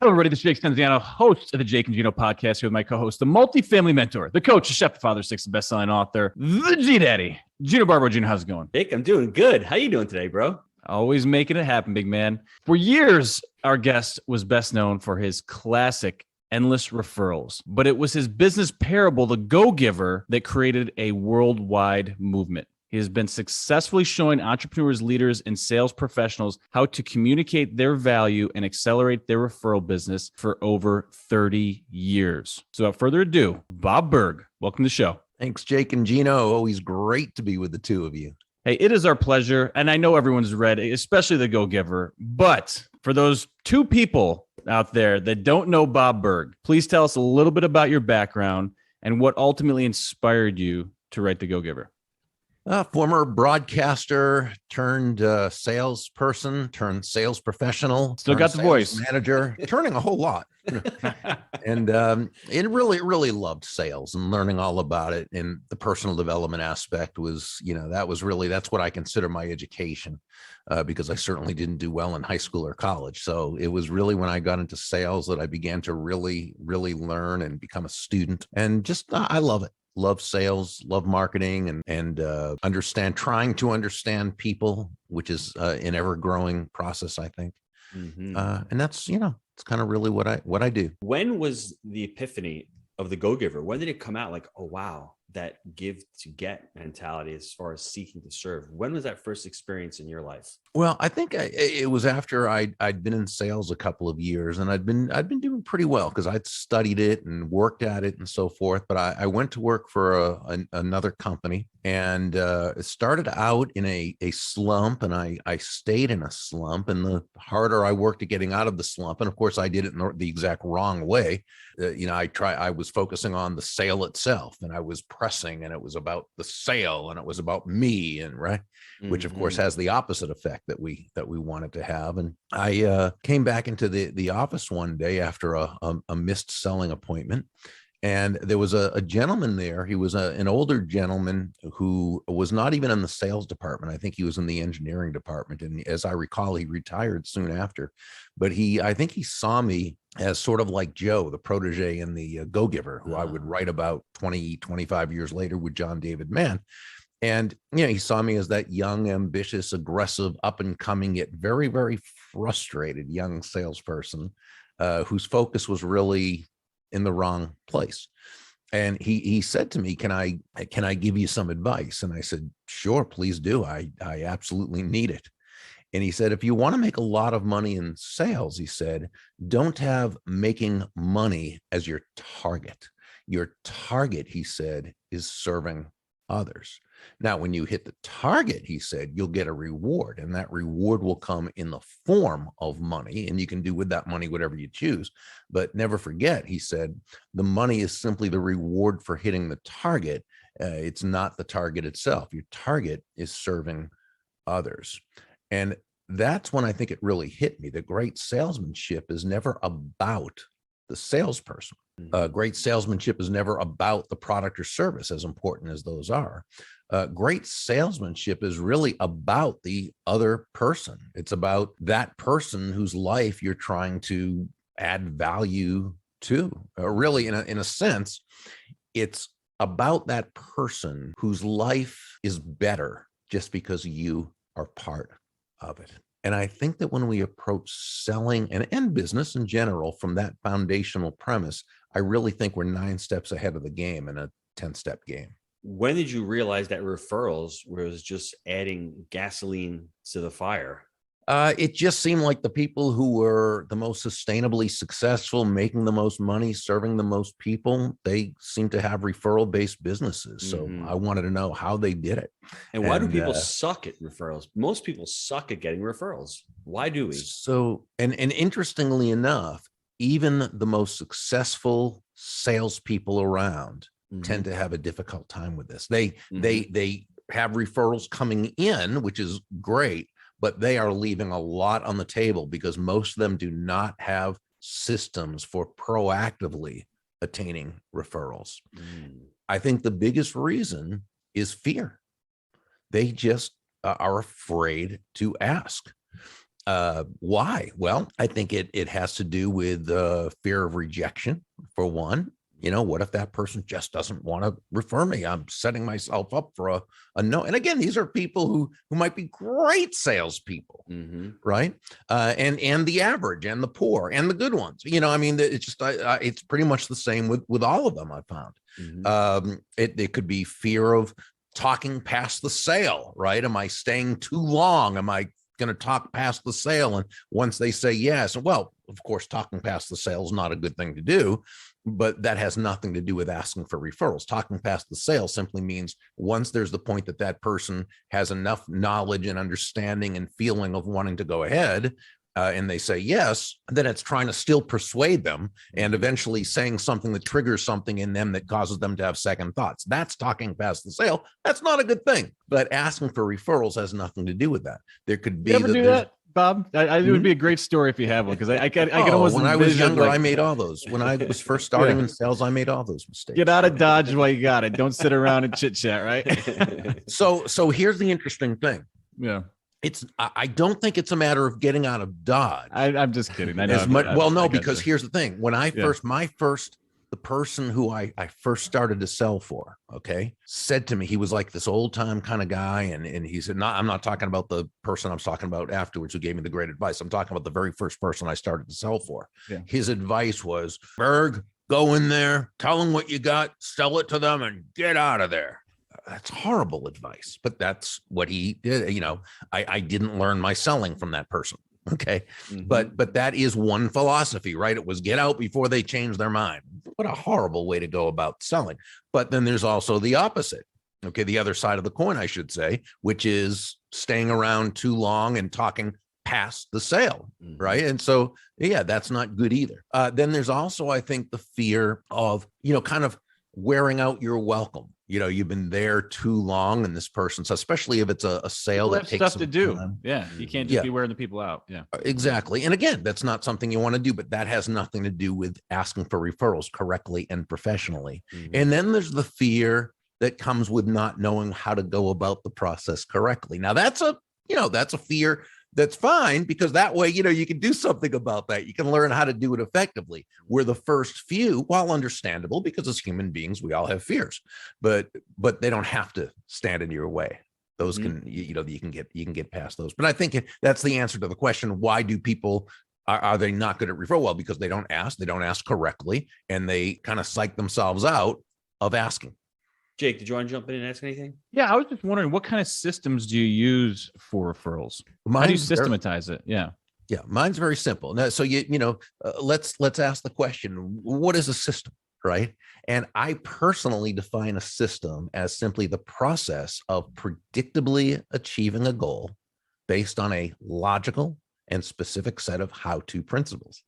Hello, everybody. This is Jake Stenziano, host of the Jake and Gino podcast, here with my co-host, the multifamily mentor, the coach, the chef, the father, six, the best-selling author, the G-Daddy, Gino Barber. Gino, how's it going? Jake, I'm doing good. How you doing today, bro? Always making it happen, big man. For years, our guest was best known for his classic Endless Referrals, but it was his business parable, the Go-Giver, that created a worldwide movement. He has been successfully showing entrepreneurs, leaders, and sales professionals how to communicate their value and accelerate their referral business for over 30 years. So without further ado, Bob Burg, welcome to the show. Thanks, Jake and Gino. Always great to be with the two of you. Hey, it is our pleasure. And I know everyone's read, especially the Go-Giver. But for those two people out there that don't know Bob Burg, please tell us a little bit about your background and what ultimately inspired you to write the Go-Giver. Former broadcaster turned salesperson, turned sales professional. Still got the voice. Manager, turning a whole lot. And it really loved sales and learning all about it. And the personal development aspect was, that's what I consider my education, because I certainly didn't do well in high school or college. So it was really when I got into sales that I began to really learn and become a student. And just, I love it. Love sales, love marketing, and trying to understand people, which is an ever-growing process, I think. Mm-hmm. And that's, it's kind of really what I do. When was the epiphany of the Go-Giver? When did it come out? Like, oh, wow, that give to get mentality as far as seeking to serve. When was that first experience in your life? Well, I think it was after I'd been in sales a couple of years, and I'd been doing pretty well because I'd studied it and worked at it and so forth. But I went to work for another company, and it started out in a slump, and I stayed in a slump. And the harder I worked at getting out of the slump, and of course I did it in the exact wrong way. I was focusing on the sale itself, and I was pressing, and it was about the sale, and it was about me, and right. Mm-hmm. Which of course has the opposite effect that we wanted to have. And I came back into the office one day after a missed selling appointment. And there was a gentleman there. He was an older gentleman who was not even in the sales department. I think he was in the engineering department. And as I recall, he retired soon after. But I think he saw me as sort of like Joe, the protege in the Go-Giver, who I would write about 25 years later with John David Mann. And, he saw me as that young, ambitious, aggressive, up and coming, yet very, very frustrated young salesperson whose focus was really in the wrong place. And he said to me, can I give you some advice? And I said, sure, please do. I absolutely need it. And he said, if you want to make a lot of money in sales, he said, don't have making money as your target. Your target, he said, is serving others. Now, when you hit the target, he said, you'll get a reward, and that reward will come in the form of money, and you can do with that money whatever you choose. But never forget, he said, the money is simply the reward for hitting the target. It's not the target itself. Your target is serving others. And that's when I think it really hit me. The great salesmanship is never about the salesperson. Great salesmanship is never about the product or service, as important as those are. Great salesmanship is really about the other person. It's about that person whose life you're trying to add value to. Really, in a sense, it's about that person whose life is better just because you are part of it. And I think that when we approach selling and business in general from that foundational premise, I really think we're 9 steps ahead of the game in a 10-step game. When did you realize that referrals was just adding gasoline to the fire? It just seemed like the people who were the most sustainably successful, making the most money, serving the most people, they seem to have referral-based businesses. So I wanted to know how they did it. And why do people suck at referrals? Most people suck at getting referrals. Why do we? So, and interestingly enough, even the most successful salespeople around tend to have a difficult time with this. They have referrals coming in, which is great, but they are leaving a lot on the table because most of them do not have systems for proactively attaining referrals. I think the biggest reason is fear. They just are afraid to ask. Why? Well, I think it has to do with fear of rejection, for one. What if that person just doesn't want to refer me? I'm setting myself up for a no. And again, these are people who might be great salespeople, right? And the average and the poor and the good ones. I mean, it's just it's pretty much the same with all of them, I found. It could be fear of talking past the sale, right? Am I staying too long? Am I going to talk past the sale? And once they say yes, well, of course, talking past the sale is not a good thing to do, but that has nothing to do with asking for referrals. Talking past the sale simply means once there's the point that person has enough knowledge and understanding and feeling of wanting to go ahead, and they say yes, then it's trying to still persuade them and eventually saying something that triggers something in them that causes them to have second thoughts. That's talking past the sale. That's not a good thing. But asking for referrals has nothing to do with that. There could be You ever do that, Bob? It would be a great story if you have one, because I can almost. When I was younger, I made all those. When I was first starting in sales, I made all those mistakes. Get out of Dodge while you got it. Don't sit around and chit chat, right? So here's the interesting thing. Yeah. I don't think it's a matter of getting out of Dodge. I'm just kidding. I know. Well, no, because here's the thing. When the person who I first started to sell for, said to me, he was like this old time kind of guy. And he said, no, I'm not talking about the person I'm talking about afterwards who gave me the great advice. I'm talking about the very first person I started to sell for. Yeah. His advice was, Burg, go in there, tell them what you got, sell it to them, and get out of there. That's horrible advice, but that's what he did. I didn't learn my selling from that person. Okay. But that is one philosophy, right? It was get out before they change their mind. What a horrible way to go about selling. But then there's also the opposite. Okay. The other side of the coin, I should say, which is staying around too long and talking past the sale. Right. And so, yeah, that's not good either. Then there's also, I think, the fear of, kind of wearing out your welcome. You've been there too long, and this person, so especially if it's a sale that takes stuff to do. Time. Yeah. You can't just be wearing the people out. Yeah, exactly. And again, that's not something you want to do, but that has nothing to do with asking for referrals correctly and professionally. And then there's the fear that comes with not knowing how to go about the process correctly. Now that's a fear. That's fine, because that way, you can do something about that. You can learn how to do it effectively. We're the first few, while understandable, because as human beings, we all have fears, but they don't have to stand in your way. Those can, you can get past those. But I think that's the answer to the question. Why do people, are they not good at referral? Well, because they don't ask correctly, and they kind of psych themselves out of asking. Jake, did you want to jump in and ask anything? Yeah, I was just wondering, what kind of systems do you use for referrals? How do you systematize it? Yeah. Yeah, mine's very simple. Now, so let's ask the question: what is a system, right? And I personally define a system as simply the process of predictably achieving a goal based on a logical and specific set of how-to principles.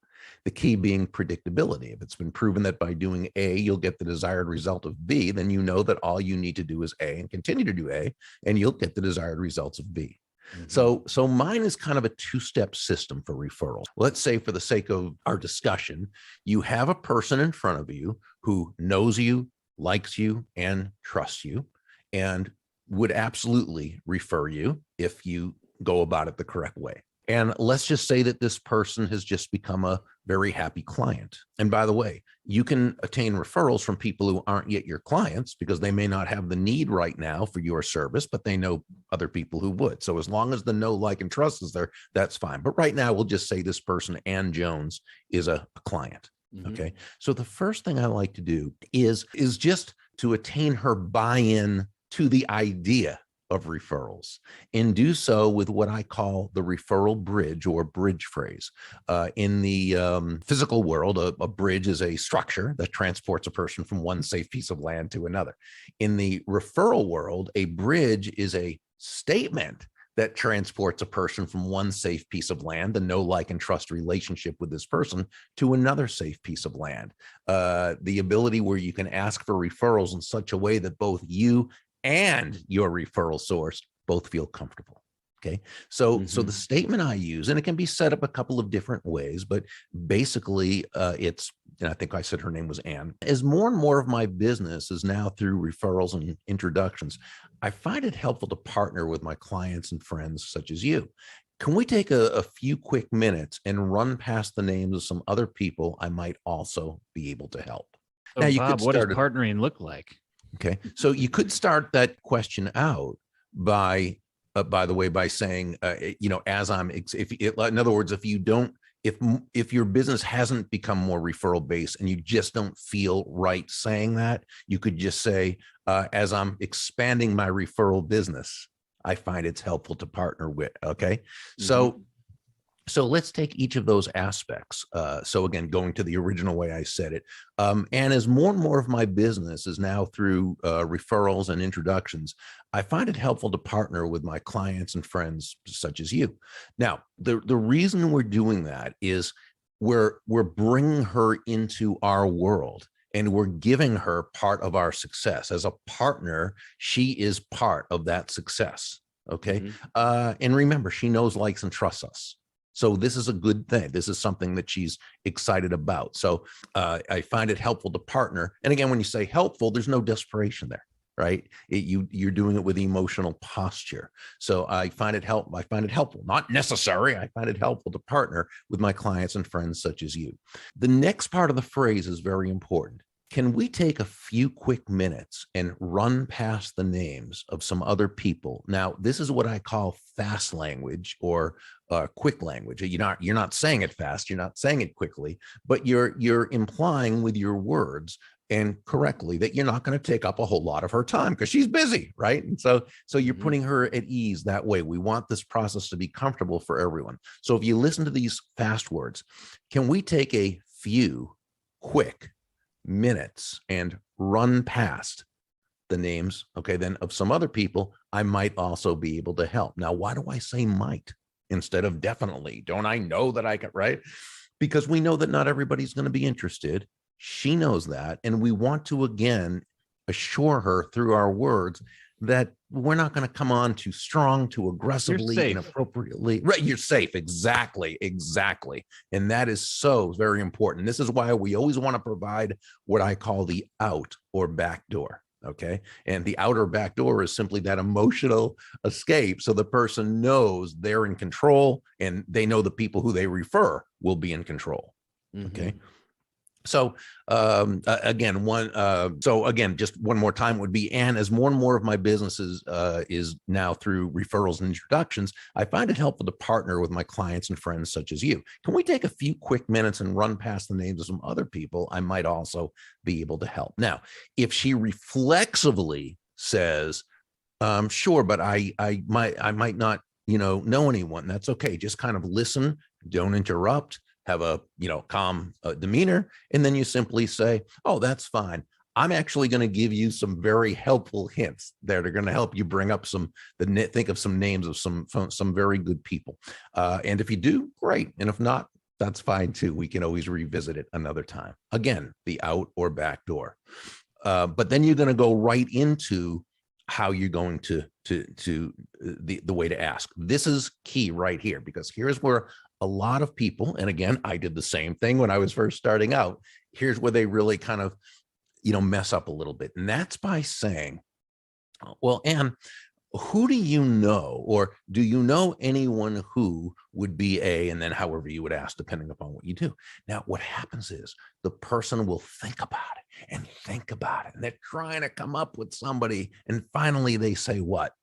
The key being predictability. If it's been proven that by doing A, you'll get the desired result of B, then you know that all you need to do is A and continue to do A, and you'll get the desired results of B. So mine is kind of a two-step system for referrals. Let's say, for the sake of our discussion, you have a person in front of you who knows you, likes you, and trusts you, and would absolutely refer you if you go about it the correct way. And let's just say that this person has just become a very happy client. And by the way, you can attain referrals from people who aren't yet your clients, because they may not have the need right now for your service, but they know other people who would. So as long as the know, like, and trust is there, that's fine. But right now, we'll just say this person, Ann Jones, is a client. Okay. So the first thing I like to do is just to attain her buy-in to the idea of referrals, and do so with what I call the referral bridge, or bridge phrase. In the physical world, a bridge is a structure that transports a person from one safe piece of land to another. In the referral world, a bridge is a statement that transports a person from one safe piece of land, the know, like, and trust relationship with this person, to another safe piece of land. The ability where you can ask for referrals in such a way that both you and your referral source both feel comfortable. Okay. So the statement I use, and it can be set up a couple of different ways, but basically it's, and I think I said her name was Ann. As more and more of my business is now through referrals and introductions, I find it helpful to partner with my clients and friends such as you. Can we take a few quick minutes and run past the names of some other people I might also be able to help? So, Now, you Bob, could what does start. partnering look like? Okay. So you could start that question out by the way, by saying, as I'm, in other words, if your business hasn't become more referral based and you just don't feel right saying that, you could just say, as I'm expanding my referral business, I find it's helpful to partner with. Okay. Mhm. So let's take each of those aspects. So again, going to the original way I said it, and as more and more of my business is now through referrals and introductions, I find it helpful to partner with my clients and friends such as you. Now, the reason we're doing that is we're bringing her into our world. And we're giving her part of our success. As a partner, she is part of that success. Okay. Mhm. And remember, she knows, likes, and trusts us. So this is a good thing. This is something that she's excited about. So I find it helpful to partner. And again, when you say helpful, there's no desperation there, right? You're doing it with emotional posture. So I find it helpful, not necessary. I find it helpful to partner with my clients and friends such as you. The next part of the phrase is very important. Can we take a few quick minutes and run past the names of some other people? Now, this is what I call fast language or quick language. You're not saying it fast, you're not saying it quickly, but you're implying with your words and correctly that you're not going to take up a whole lot of her time because she's busy, right? And so you're Mhm. putting her at ease that way. We want this process to be comfortable for everyone. So if you listen to these fast words, can we take a few quick minutes and run past the names, okay, then of some other people I might also be able to help? Now, why do I say might instead of definitely? Don't I know that I can, right? Because we know that not everybody's going to be interested. She knows that. And we want to, again, assure her through our words that we're not going to come on too strong, too aggressively, safe. inappropriately. Right. You're safe. Exactly. And that is so very important. This is why we always want to provide what I call the out or back door. Okay. And the outer back door is simply that emotional escape. So the person knows they're in control and they know the people who they refer will be in control. Okay. Mhm. So again, just one more time would be, and as more and more of my business is now through referrals and introductions, I find it helpful to partner with my clients and friends such as you. Can we take a few quick minutes and run past the names of some other people I might also be able to help? Now, if she reflexively says, sure, but I might not, know anyone. That's okay. Just kind of listen, don't interrupt, have a, calm demeanor. And then you simply say, oh, that's fine. I'm actually going to give you some very helpful hints that are going to help you bring up think of some names of some very good people. And if you do, great. And if not, that's fine too. We can always revisit it another time. Again, the out or back door. But then you're going to go right into how you're going to the way to ask. This is key right here, because here's where a lot of people, and again, I did the same thing when I was first starting out. Here's where they really kind of, mess up a little bit. And that's by saying, well, Ann, who do you know, or do you know anyone who would be and then however you would ask, depending upon what you do. Now, what happens is the person will think about it and think about it. And they're trying to come up with somebody. And finally they say what?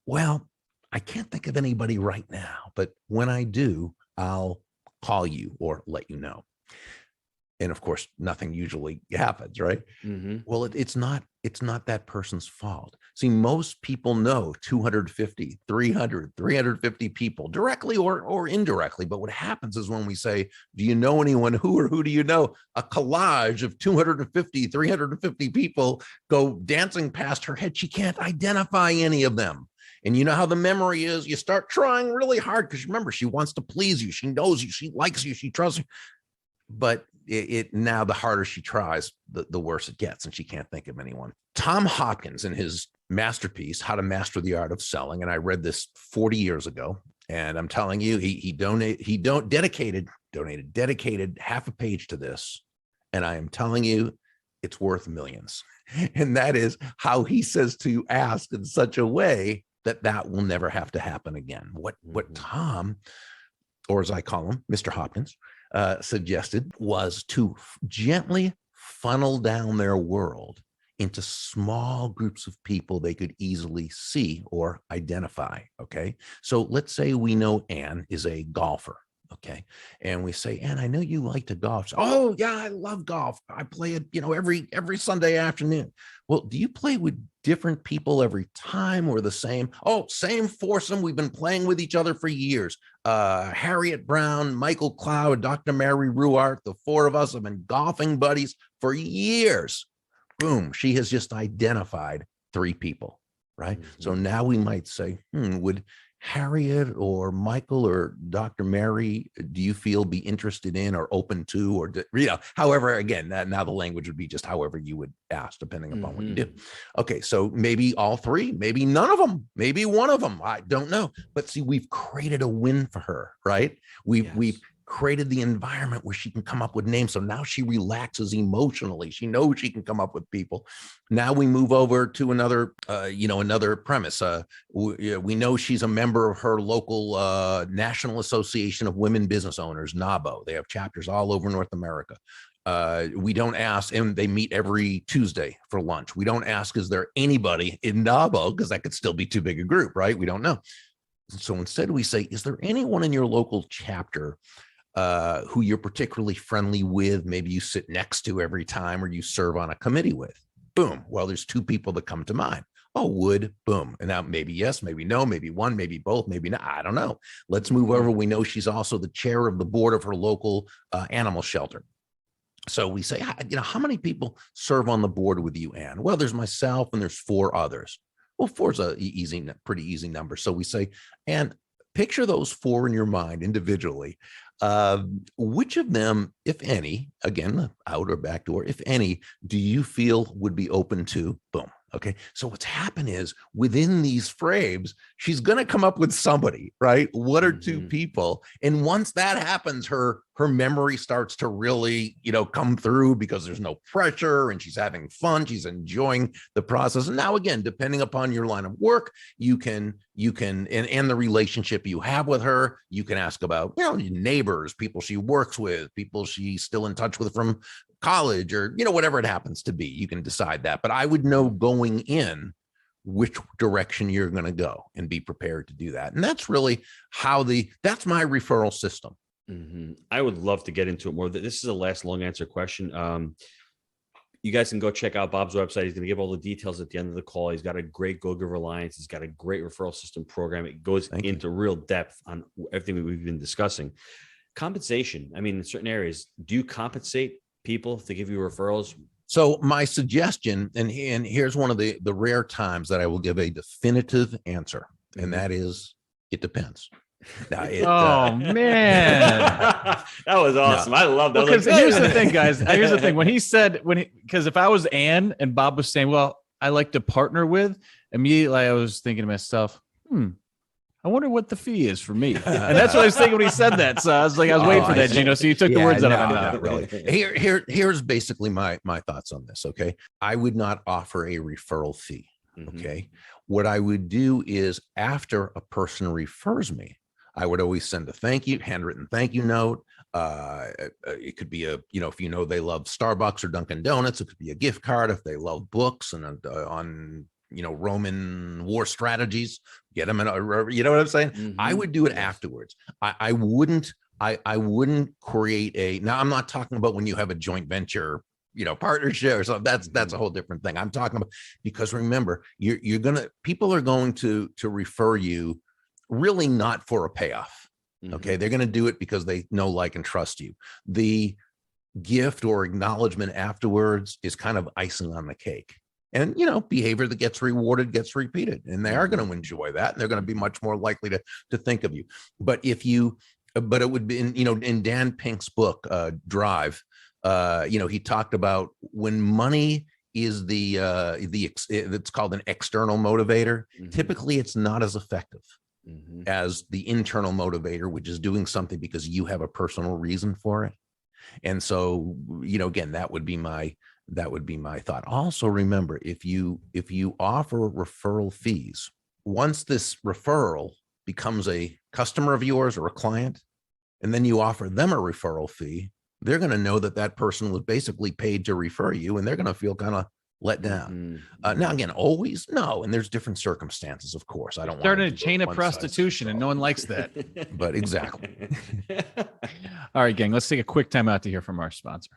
Well, I can't think of anybody right now, but when I do, I'll call you or let you know. And of course, nothing usually happens, right? Mhm. Well, it's not that person's fault. See, most people know 250, 300, 350 people directly or indirectly. But what happens is when we say, do you know anyone who, or who do you know? A collage of 250, 350 people go dancing past her head. She can't identify any of them. And you know how the memory is. You start trying really hard because remember, she wants to please you. She knows you. She likes you. She trusts you. But now the harder she tries, the worse it gets, and she can't think of anyone. Tom Hopkins, in his masterpiece, How to Master the Art of Selling, and I read this 40 years ago, and I'm telling you, he dedicated half a page to this, and I am telling you, it's worth millions. And that is how he says to ask in such a way that will never have to happen again. What Tom, or as I call him, Mr. Hopkins, suggested was to gently funnel down their world into small groups of people they could easily see or identify. Okay. So let's say we know Ann is a golfer. Okay. And we say, Ann, I know you like to golf. So, oh yeah, I love golf. I play it, every Sunday afternoon. Well, do you play with different people every time or the same? Oh, same foursome. We've been playing with each other for years. Harriet Brown, Michael Cloud, Dr. Mary Ruart, the four of us have been golfing buddies for years. Boom. She has just identified 3 people, right? Mm-hmm. So now we might say, would Harriet or Michael or Dr. Mary, do you feel be interested in or open to, or, however, again, now the language would be just however you would ask, depending upon what you do. Okay. So maybe all 3, maybe none of them, maybe one of them, I don't know. But see, we've created a win for her, right? We've created the environment where she can come up with names. So now she relaxes emotionally. She knows she can come up with people. Now we move over to another premise. We know she's a member of her local National Association of Women Business Owners, NABO. They have chapters all over North America. We don't ask, and they meet every Tuesday for lunch. We don't ask, is there anybody in NABO? Because that could still be too big a group, right? We don't know. So instead we say, is there anyone in your local chapter who you're particularly friendly with, maybe you sit next to every time, or you serve on a committee with? Boom. Well, there's 2 people that come to mind. Oh, would, boom. And now maybe yes, maybe no, maybe one, maybe both, maybe not. I don't know. Let's move over. We know she's also the chair of the board of her local animal shelter. So we say, how many people serve on the board with you, Ann? Well, there's myself and there's 4 others. Well, 4 is a pretty easy number. So we say, Ann, picture those 4 in your mind individually. Which of them, if any, again, out or back door, if any, do you feel would be open to? Boom. Okay. So what's happened is within these frames, she's going to come up with somebody, right? 1 or 2 people. And once that happens, her memory starts to really, come through, because there's no pressure and she's having fun. She's enjoying the process. And now, again, depending upon your line of work, you can, and the relationship you have with her, you can ask about, neighbors, people she works with, people she's still in touch with from college, or, whatever it happens to be. You can decide that. But I would know going in which direction you're going to go and be prepared to do that. And that's really that's my referral system. I would love to get into it more. This is a last long answer question. You guys can go check out Bob's website. He's going to give all the details at the end of the call. He's got a great Go-Giver Alliance. He's got a great referral system program. It goes into real depth on everything that we've been discussing. Compensation. I mean, in certain areas, do you compensate people to give you referrals? So my suggestion, and here's one of the rare times that I will give a definitive answer, and that is, it depends. Now, man, that was awesome. No. I love that. Because here's the thing, guys. Here's the thing. Because if I was Ann and Bob was saying, well, I like to partner with, immediately I was thinking to myself, I wonder what the fee is for me. And that's what I was thinking when he said that. So I was waiting for that, Gino. So you took the words out of my mouth. Really. Here's basically my thoughts on this. Okay. I would not offer a referral fee. Okay. What I would do is, after a person refers me, I would always send a handwritten thank you note. It could be if they love Starbucks or Dunkin' Donuts, it could be a gift card. If they love books and on Roman war strategies, get them in you know what I'm saying? I would do it afterwards. I wouldn't create now I'm not talking about when you have a joint venture, partnership or something. That's a whole different thing. I'm talking about, because remember, people are going to refer you really not for a payoff. Okay. They're going to do it because they know, like, and trust you. The gift or acknowledgement afterwards is kind of icing on the cake. And, behavior that gets rewarded gets repeated, and they are going to enjoy that. And they're going to be much more likely to think of you. But but it would be in Dan Pink's book, Drive, he talked about when money is it's called an external motivator. Typically it's not as effective as the internal motivator, which is doing something because you have a personal reason for it. And so, again, that would be my thought. Also, remember, if you offer referral fees, once this referral becomes a customer of yours or a client, and then you offer them a referral fee, they're going to know that that person was basically paid to refer you, and they're going to feel kind of let down. Now, again, always no, and there's different circumstances, of course. I don't want starting a chain of prostitution, and no one likes that. But exactly. All right, gang, let's take a quick time out to hear from our sponsor.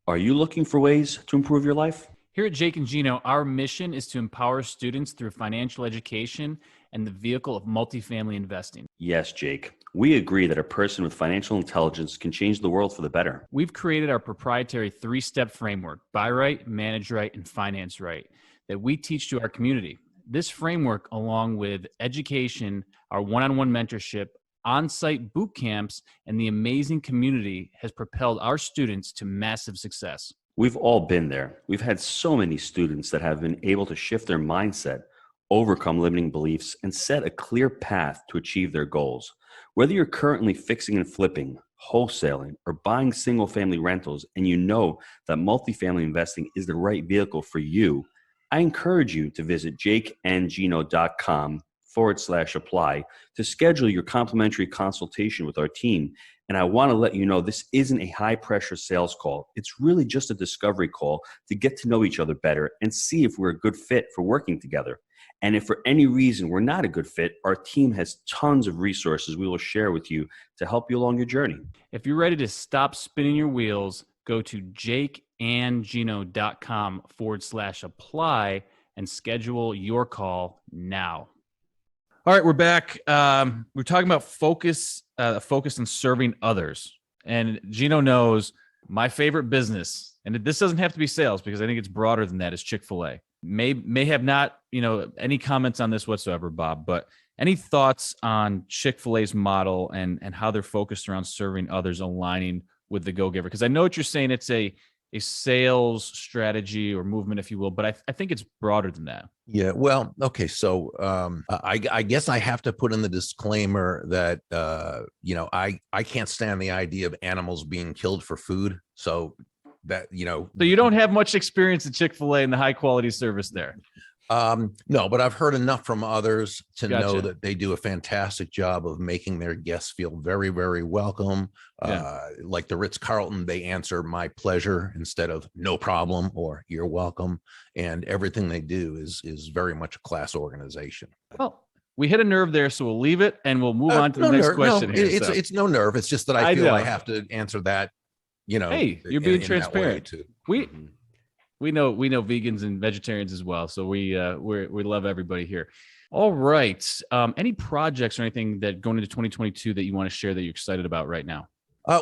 Are you looking for ways to improve your life? Here at Jake and Gino, our mission is to empower students through financial education and the vehicle of multifamily investing. Yes, Jake. We agree that a person with financial intelligence can change the world for the better. We've created our proprietary 3-step framework, buy right, manage right, and finance right, that we teach to our community. This framework, along with education, our one-on-one mentorship, on-site boot camps, and the amazing community, has propelled our students to massive success. We've all been there. We've had so many students that have been able to shift their mindset, overcome limiting beliefs, and set a clear path to achieve their goals. Whether you're currently fixing and flipping, wholesaling, or buying single-family rentals, and you know that multifamily investing is the right vehicle for you, I encourage you to visit jakeandgino.com/apply to schedule your complimentary consultation with our team. And I want to let you know this isn't a high-pressure sales call. It's really just a discovery call to get to know each other better and see if we're a good fit for working together. And if for any reason we're not a good fit, our team has tons of resources we will share with you to help you along your journey. If you're ready to stop spinning your wheels, go to jakeandgino.com/apply and schedule your call now. All right, we're back. We're talking about focus on serving others. And Gino knows my favorite business, and this doesn't have to be sales because I think it's broader than that, is Chick-fil-A. May have not, any comments on this whatsoever, Bob, but any thoughts on Chick-fil-A's model and how they're focused around serving others, aligning with the Go-Giver? Because I know what you're saying, it's a sales strategy or movement, if you will, but I think it's broader than that. Yeah, well, okay. So I guess I have to put in the disclaimer that, I can't stand the idea of animals being killed for food. So that, So you don't have much experience at Chick-fil-A and the high quality service there. No, but I've heard enough from others to Gotcha. know that they do a fantastic job of making their guests feel very, very welcome. Yeah. Like the Ritz-Carlton, they answer "my pleasure" instead of "no problem" or "you're welcome." And everything they do is very much a class organization. Well, we hit a nerve there, so we'll leave it and we'll move on to the next question. No, here, it's no nerve. It's just that I feel I have to answer that. Hey, you're being transparent. Too. We know vegans and vegetarians as well, so we love everybody here. All right, any projects or anything that going into 2022 that you want to share that you're excited about right now?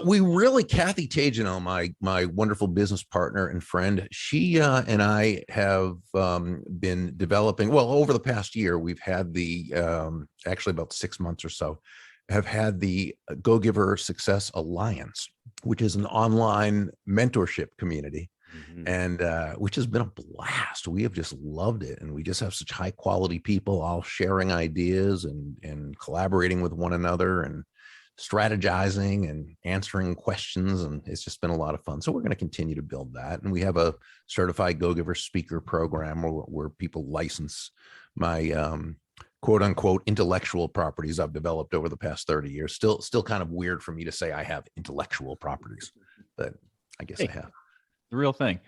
We really, Kathy Tagino, my wonderful business partner and friend, she and I have been developing. Well, over the past year, we've had actually about 6 months or so, have had the Go-Giver Success Alliance, which is an online mentorship community. And which has been a blast. We have just loved it. And we just have such high quality people all sharing ideas and collaborating with one another and strategizing and answering questions. And it's just been a lot of fun. So we're going to continue to build that. And we have a certified Go-Giver speaker program where people license my quote unquote intellectual properties I've developed over the past 30 years. Still kind of weird for me to say I have intellectual properties, but I guess I have. The real thing.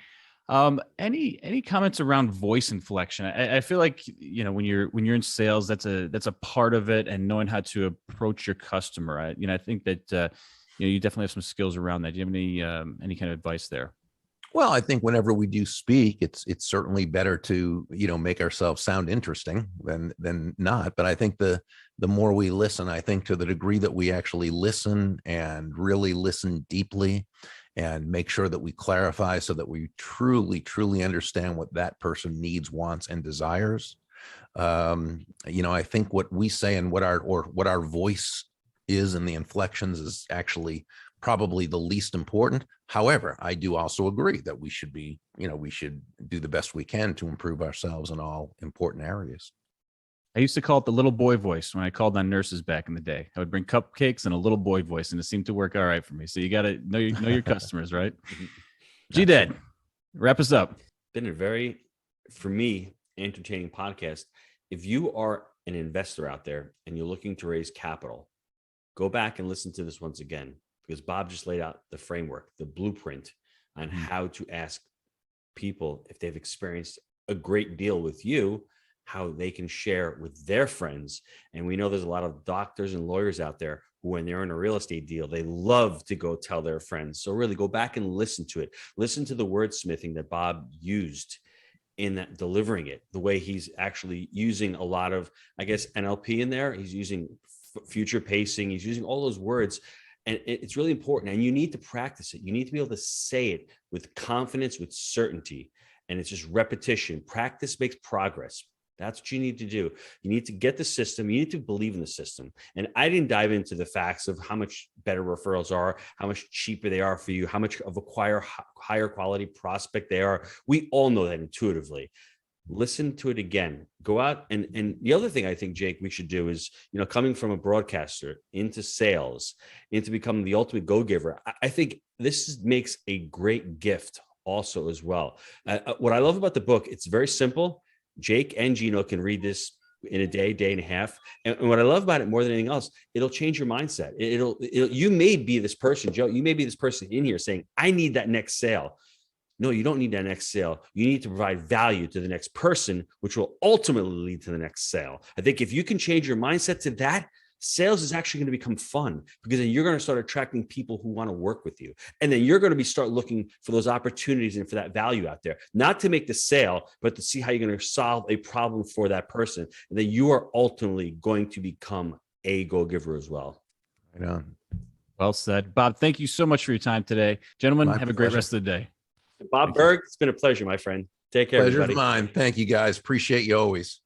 Any comments around voice inflection? I feel like when you're in sales, that's a part of it, and knowing how to approach your customer. I think that you definitely have some skills around that. Do you have any kind of advice there? Well, I think whenever we do speak, it's certainly better to make ourselves sound interesting than not. But I think the more we listen, I think to the degree that we actually listen and really listen deeply, and make sure that we clarify so that we truly, truly understand what that person needs, wants, and desires. I think what we say and what our voice is and the inflections is actually probably the least important. However, I do also agree that we should do the best we can to improve ourselves in all important areas. I used to call it the little boy voice when I called on nurses back in the day. I would bring cupcakes and a little boy voice, and it seemed to work all right for me. So you got to know your customers, right? G-Dad, wrap us up. Been a very, for me, entertaining podcast. If you are an investor out there and you're looking to raise capital, go back and listen to this once again, because Bob just laid out the framework, the blueprint on how to ask people if they've experienced a great deal with you, how they can share with their friends. And we know there's a lot of doctors and lawyers out there who, when they're in a real estate deal, they love to go tell their friends. So really go back and listen to it. Listen to the wordsmithing that Bob used in that, delivering it, the way he's actually using a lot of, I guess, NLP in there. He's using future pacing. He's using all those words. And it's really important. And you need to practice it. You need to be able to say it with confidence, with certainty. And it's just repetition. Practice makes progress. That's what you need to do. You need to get the system. You need to believe in the system. And I didn't dive into the facts of how much better referrals are, how much cheaper they are for you, how much of a higher quality prospect they are. We all know that intuitively. Listen to it again. Go out. And the other thing I think, Jake, we should do is, coming from a broadcaster into sales, into becoming the ultimate go-giver, I think this makes a great gift also as well. What I love about the book, it's very simple. Jake and Gino can read this in a day and a half. And what I love about it more than anything else, it'll change your mindset. You may be this person, Joe, you may be this person in here saying, I need that next sale. No, you don't need that next sale. You need to provide value to the next person, which will ultimately lead to the next sale. I think if you can change your mindset to that, sales is actually going to become fun, because then you're going to start attracting people who want to work with you. And then you're going to start looking for those opportunities and for that value out there, not to make the sale, but to see how you're going to solve a problem for that person. And then you are ultimately going to become a go-giver as well. Right on. Well said. Bob, thank you so much for your time today. Gentlemen, My have a great pleasure. rest of the day. Bob Burg, it's been a pleasure, my friend. Take care, Pleasure's everybody. mine. Thank you, guys. Appreciate you always.